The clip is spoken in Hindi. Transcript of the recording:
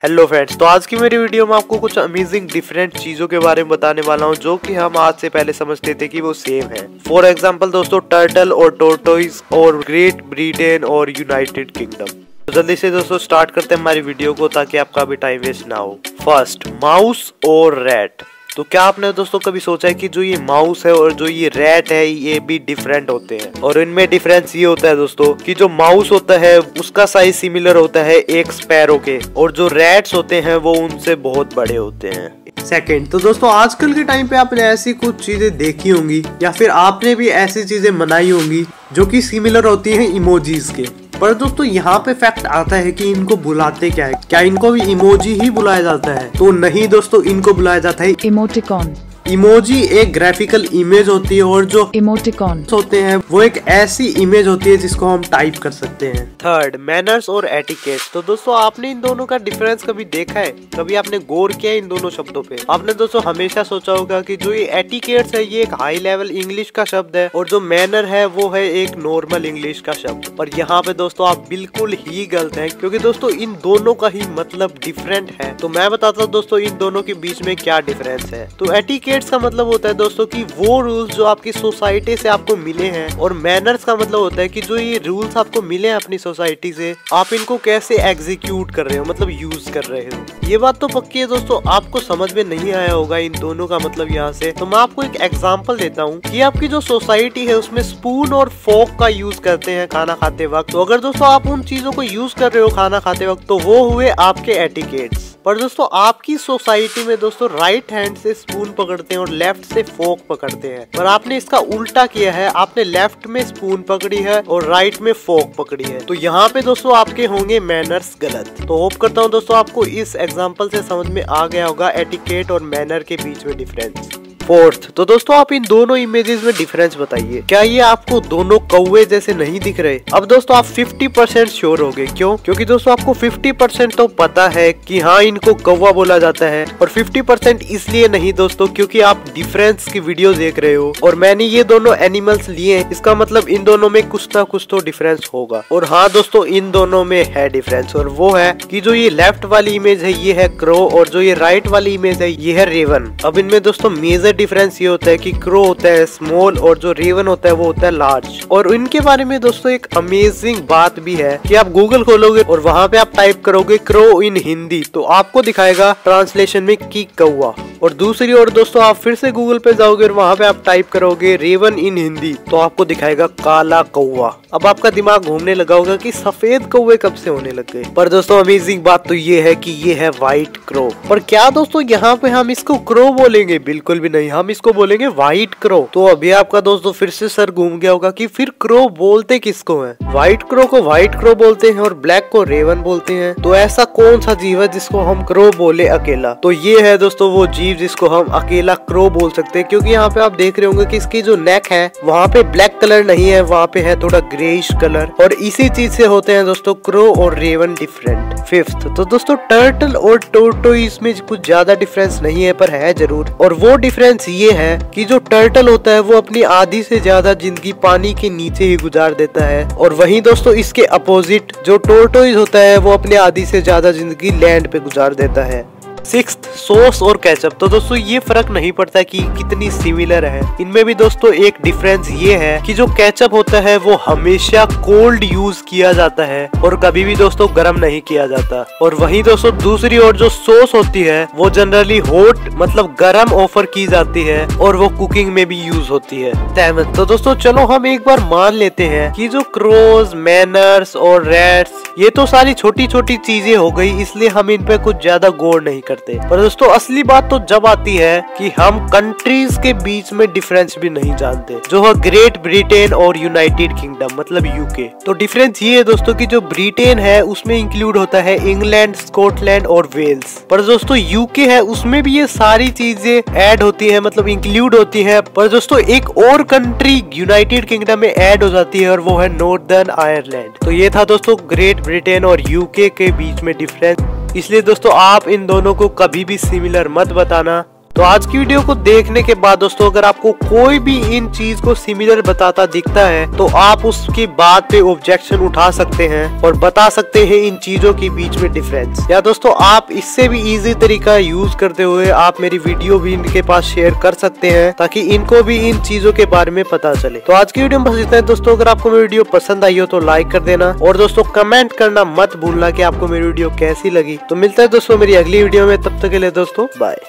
हेलो फ्रेंड्स, तो आज की मेरी वीडियो में आपको कुछ अमेजिंग डिफरेंट चीजों के बारे में बताने वाला हूं जो कि हम आज से पहले समझते थे कि वो सेम है। फॉर एग्जांपल दोस्तों, टर्टल और टोर्टोइज और ग्रेट ब्रिटेन और यूनाइटेड किंगडम। तो जल्दी से दोस्तों स्टार्ट करते हैं हमारी वीडियो को ताकि आपका भी टाइम वेस्ट ना हो। फर्स्ट, माउस और रैट। तो क्या आपने दोस्तों कभी सोचा है कि जो ये माउस है और जो ये रैट है ये भी डिफरेंट होते हैं, और इनमें डिफरेंस ये होता है दोस्तों कि जो माउस होता है उसका साइज सिमिलर होता है एक स्पैरो के, और जो रैट्स होते हैं वो उनसे बहुत बड़े होते हैं। सेकंड, तो दोस्तों आजकल के टाइम पे आपने ऐसी कुछ चीजें देखी होंगी या फिर आपने भी ऐसी चीजें बनाई होंगी जो कि सिमिलर होती हैं इमोजीज के। पर दोस्तों यहाँ पे फैक्ट आता है कि इनको बुलाते क्या है, क्या इनको भी इमोजी ही बुलाया जाता है? तो नहीं दोस्तों, इनको बुलाया जाता है इमोटिकॉन। इमोजी एक ग्राफिकल इमेज होती है और जो इमोटिकॉन होते हैं वो एक ऐसी इमेज होती है जिसको हम टाइप कर सकते हैं। थर्ड, मैनर्स और एटिकेट। तो दोस्तों आपने इन दोनों का डिफरेंस कभी देखा है? कभी आपने गौर किया है इन दोनों शब्दों पे? आपने दोस्तों हमेशा सोचा होगा कि जो ये एटिकेट्स है ये एक हाई लेवल इंग्लिश का शब्द है और जो मैनर है वो है एक नॉर्मल इंग्लिश का शब्द। पर यहाँ पे दोस्तों आप बिल्कुल ही गलत हैं, क्योंकि दोस्तों इन दोनों का ही मतलब डिफरेंट है। तो मैं बताता हूँ दोस्तों इन दोनों के बीच में क्या डिफरेंस है। तो एटिकेट का मतलब होता है दोस्तों कि वो रूल्स जो आपकी सोसाइटी से आपको मिले हैं, और मैनर्स का मतलब होता है कि जो ये रूल्स आपको मिले हैं अपनी सोसाइटी से, आप इनको कैसे एग्जीक्यूट कर रहे हो, मतलब यूज कर रहे हो। ये बात तो पक्की है दोस्तों, आपको समझ में नहीं आया होगा इन दोनों का मतलब यहाँ से। तो मैं आपको एक एग्जांपल देता हूँ कि आपकी जो सोसाइटी है उसमें स्पून और फोक का यूज करते हैं खाना खाते वक्त। तो अगर दोस्तों आप उन चीजों को यूज कर रहे हो खाना खाते वक्त तो वो हुए आपके एटिकेट्स। पर दोस्तों आपकी सोसाइटी में दोस्तों राइट हैंड से स्पून पकड़ते हैं और लेफ्ट से फोक पकड़ते हैं, पर आपने इसका उल्टा किया है, आपने लेफ्ट में स्पून पकड़ी है और राइट में फोक पकड़ी है। तो यहाँ पे दोस्तों आपके होंगे मैनर्स गलत। तो होप करता हूँ दोस्तों आपको इस एग्जांपल से समझ में आ गया होगा एटिकेट और मैनर के बीच में डिफरेंस। फोर्थ, तो दोस्तों आप इन दोनों इमेजेस में डिफरेंस बताइए, क्या ये आपको दोनों कौवे जैसे नहीं दिख रहे? अब दोस्तों आप 50% श्योर हो गए। क्यों? क्योंकि दोस्तों आपको 50% तो पता है कि हाँ इनको कौवा बोला जाता है, और 50% इसलिए नहीं दोस्तों क्योंकि आप डिफरेंस की वीडियो देख रहे हो और मैंने ये दोनों एनिमल्स लिए हैं, इसका मतलब इन दोनों में कुछ ना कुछ तो डिफरेंस होगा। और हाँ दोस्तों इन दोनों में है डिफरेंस, और वो है कि जो ये लेफ्ट वाली इमेज है ये है क्रो, और जो ये राइट वाली इमेज है ये है रेवन। अब इनमें दोस्तों मेजर डिफरेंस ये होता है कि क्रो होता है स्मॉल और जो रेवन होता है वो होता है लार्ज। और इनके बारे में दोस्तों एक अमेजिंग बात भी है कि आप गूगल खोलोगे और वहां पे आप टाइप करोगे क्रो इन हिंदी तो आपको दिखाएगा ट्रांसलेशन में की कौवा। और दूसरी ओर दोस्तों आप फिर से गूगल पे जाओगे और वहां पे आप टाइप करोगे रेवन इन हिंदी तो आपको दिखाएगा काला कौवा। अब आपका दिमाग घूमने लगा होगा कि सफेद कौवे कब से होने लग गए। पर दोस्तों अमेजिंग बात तो ये है कि ये है व्हाइट क्रो। पर क्या दोस्तों यहाँ पे हम इसको क्रो बोलेंगे? बिल्कुल भी नहीं, हम इसको बोलेंगे व्हाइट क्रो। तो अभी आपका दोस्तों फिर से सर घूम गया होगा कि फिर क्रो बोलते किसको है? व्हाइट क्रो को व्हाइट क्रो बोलते हैं और ब्लैक को रेवन बोलते हैं। तो ऐसा कौन सा जीव है जिसको हम क्रो बोले अकेला? तो ये है दोस्तों वो जीव जिसको हम अकेला क्रो बोल सकते हैं, क्योंकि यहाँ पे आप देख रहे होंगे कि इसकी जो नेक है वहाँ पे ब्लैक कलर नहीं है, वहाँ पे है थोड़ा ग्रेइश कलर, और इसी चीज से होते हैं दोस्तों क्रो और रेवन डिफरेंट। फिफ्थ, तो दोस्तों टर्टल और टोर्टोइज में कुछ ज्यादा डिफरेंस नहीं है पर है जरूर, और वो डिफरेंस ये है कि जो टर्टल होता है वो अपनी आधी से ज्यादा जिंदगी पानी के नीचे ही गुजार देता है, और वहीं दोस्तों इसके अपोजिट जो टोर्टोइज होता है वो अपने आधी से ज्यादा जिंदगी लैंड पे गुजार देता है। सिक्स्थ, सॉस और केचप। तो दोस्तों ये फर्क नहीं पड़ता कि कितनी सिमिलर है, इनमें भी दोस्तों एक डिफरेंस ये है कि जो केचप होता है वो हमेशा कोल्ड यूज किया जाता है और कभी भी दोस्तों गर्म नहीं किया जाता, और वहीं दोस्तों दूसरी ओर जो सॉस होती है वो जनरली हॉट मतलब गर्म ऑफर की जाती है और वो कुकिंग में भी यूज होती है। सेवंथ, तो दोस्तों चलो हम एक बार मान लेते हैं कि जो क्रोज, मैनर्स और रैट्स ये तो सारी छोटी छोटी चीजें हो गई, इसलिए हम इन पे कुछ ज्यादा गौर नहीं करते। पर दोस्तों असली बात तो जब आती है कि हम कंट्रीज के बीच में डिफरेंस भी नहीं जानते, जो है ग्रेट ब्रिटेन और यूनाइटेड किंगडम मतलब यूके। तो डिफरेंस ये है दोस्तों कि जो ब्रिटेन है उसमें इंक्लूड होता है इंग्लैंड, स्कॉटलैंड और वेल्स, पर दोस्तों यूके है उसमें भी ये सारी चीजें ऐड होती है मतलब इंक्लूड होती है। पर दोस्तों एक और कंट्री यूनाइटेड किंगडम में ऐड हो जाती है और वो है नॉर्दर्न आयरलैंड। तो ये था दोस्तों ग्रेट ब्रिटेन और यूके के बीच में डिफरेंस, इसलिए दोस्तों आप इन दोनों को कभी भी सिमिलर मत बताना। तो आज की वीडियो को देखने के बाद दोस्तों अगर आपको कोई भी इन चीज को सिमिलर बताता दिखता है तो आप उसकी बात पे ऑब्जेक्शन उठा सकते हैं और बता सकते हैं इन चीजों के बीच में डिफरेंस। या दोस्तों आप इससे भी इजी तरीका यूज करते हुए आप मेरी वीडियो भी इनके पास शेयर कर सकते हैं ताकि इनको भी इन चीजों के बारे में पता चले। तो आज की वीडियो में बस इतना है दोस्तों। अगर आपको मेरी वीडियो पसंद आई हो तो लाइक कर देना और दोस्तों कमेंट करना मत भूलना कि आपको मेरी वीडियो कैसी लगी। तो मिलता है दोस्तों मेरी अगली वीडियो में, तब तक के लिए दोस्तों बाय।